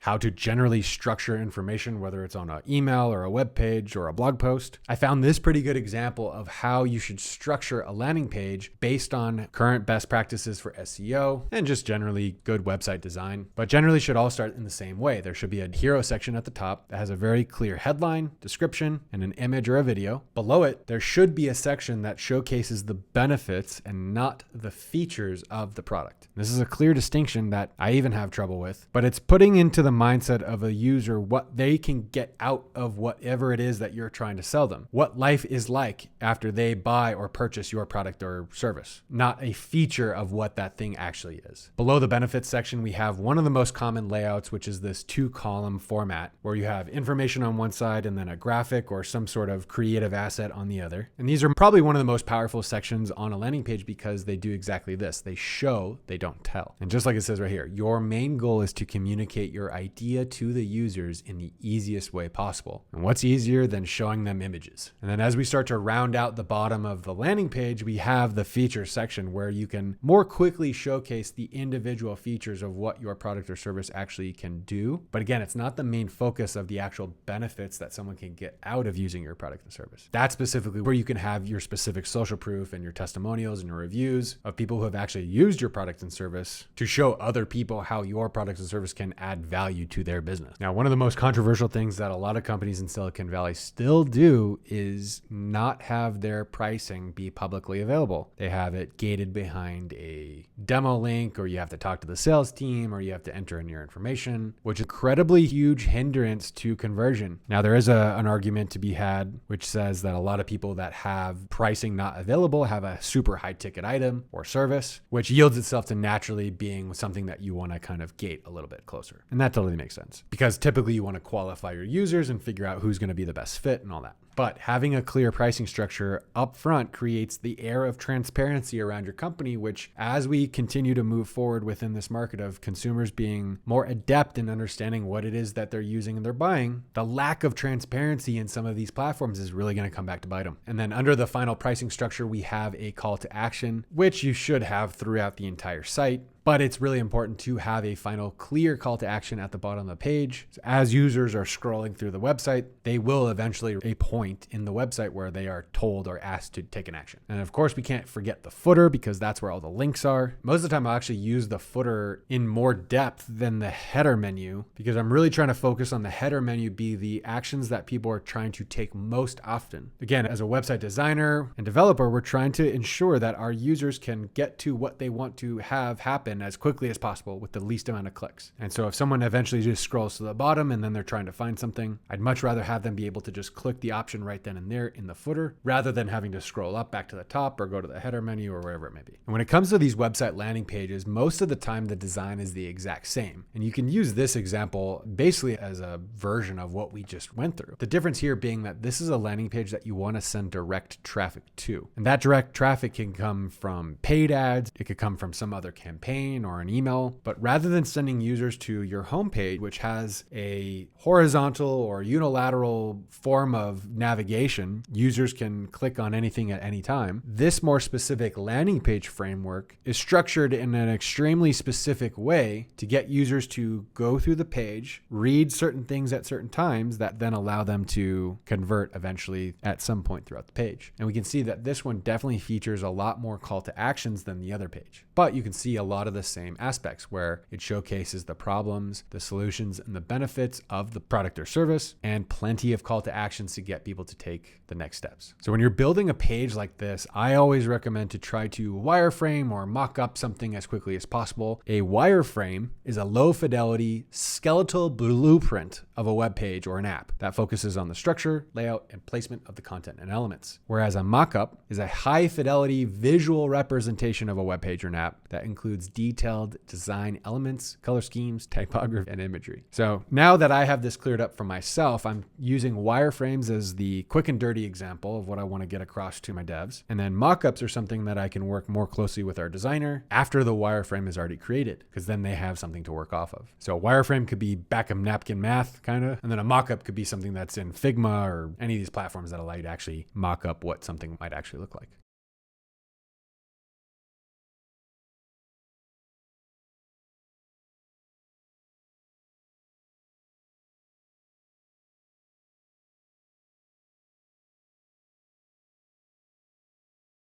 how to generally structure information, whether it's on an email or a web page or a blog post. I found this pretty good example of how you should structure a landing page based on current best practices for SEO and just generally good website design, but generally should all start in the same way. There should be a hero section at the top that has a very clear headline, description, and an image or a video. Below it, there should be a section that showcases the benefits and not the features of the product. This is a clear distinction that I even have trouble with, but it's putting into the mindset of a user what they can get out of whatever it is that you're trying to sell them, what life is like after they buy or purchase your product or service, not a feature of what that thing actually is. Below the benefits section, we have one of the most common layouts, which is this 2-column format where you have information on one side and then a graphic or some sort of creative asset on the other. And these are probably one of the most powerful sections on a landing page because they do exactly this. They show, they don't tell. And just like it says right here, your main goal is to communicate your idea to the users in the easiest way possible. And what's easier than showing them images? And then as we start to round out the bottom of the landing page, we have the feature section where you can more quickly showcase the individual features of what your product or service actually can do. But again, it's not the main focus of the actual benefits that someone can get out of using your product and service. That's specifically where you can have your specific social proof and your testimonials and your reviews of people who have actually used your product and service to show other people how your product and service can add value to their business. Now, one of the most controversial things that a lot of companies in Silicon Valley still do is not have their pricing be publicly available. They have it gated behind a demo link, or you have to talk to the sales team, or you have to enter in your information, which is an incredibly huge hindrance to conversion. Now, there is an argument to be had, which says that a lot of people that have pricing not available have a super high ticket item or service, which yields itself to naturally being something that you want to kind of gate a little bit closer. And that totally makes sense because typically you want to qualify your users and figure out who's going to be the best fit and all that. But having a clear pricing structure up front creates the air of transparency around your company, which as we continue to move forward within this market of consumers being more adept in understanding what it is that they're using and they're buying, the lack of transparency in some of these platforms is really going to come back to bite them. And then under the final pricing structure, we have a call to action, which you should have throughout the entire site. But it's really important to have a final clear call to action at the bottom of the page. So as users are scrolling through the website, they will eventually a point in the website where they are told or asked to take an action. And of course, we can't forget the footer because that's where all the links are. Most of the time, I'll actually use the footer in more depth than the header menu because I'm really trying to focus on the header menu be the actions that people are trying to take most often. Again, as a website designer and developer, we're trying to ensure that our users can get to what they want to have happen as quickly as possible with the least amount of clicks. And so if someone eventually just scrolls to the bottom and then they're trying to find something, I'd much rather have them be able to just click the option right then and there in the footer rather than having to scroll up back to the top or go to the header menu or wherever it may be. And when it comes to these website landing pages, most of the time the design is the exact same. And you can use this example basically as a version of what we just went through. The difference here being that this is a landing page that you want to send direct traffic to. And that direct traffic can come from paid ads, it could come from some other campaign or an email, but rather than sending users to your homepage, which has a horizontal or unilateral form of navigation, users can click on anything at any time. This more specific landing page framework is structured in an extremely specific way to get users to go through the page, read certain things at certain times that then allow them to convert eventually at some point throughout the page. And we can see that this one definitely features a lot more call to actions than the other page, but you can see a lot of the same aspects where it showcases the problems, the solutions, and the benefits of the product or service, and plenty of call to actions to get people to take the next steps. So when you're building a page like this, I always recommend to try to wireframe or mock up something as quickly as possible. A wireframe is a low fidelity skeletal blueprint of a web page or an app that focuses on the structure, layout, and placement of the content and elements. Whereas a mockup is a high fidelity visual representation of a web page or an app that includes detailed design elements, color schemes, typography, and imagery. So now that I have this cleared up for myself, I'm using wireframes as the quick and dirty example of what I want to get across to my devs. And then mockups are something that I can work more closely with our designer after the wireframe is already created, because then they have something to work off of. So a wireframe could be back of napkin math kind of, and then a mockup could be something that's in Figma or any of these platforms that allow you to actually mock up what something might actually look like.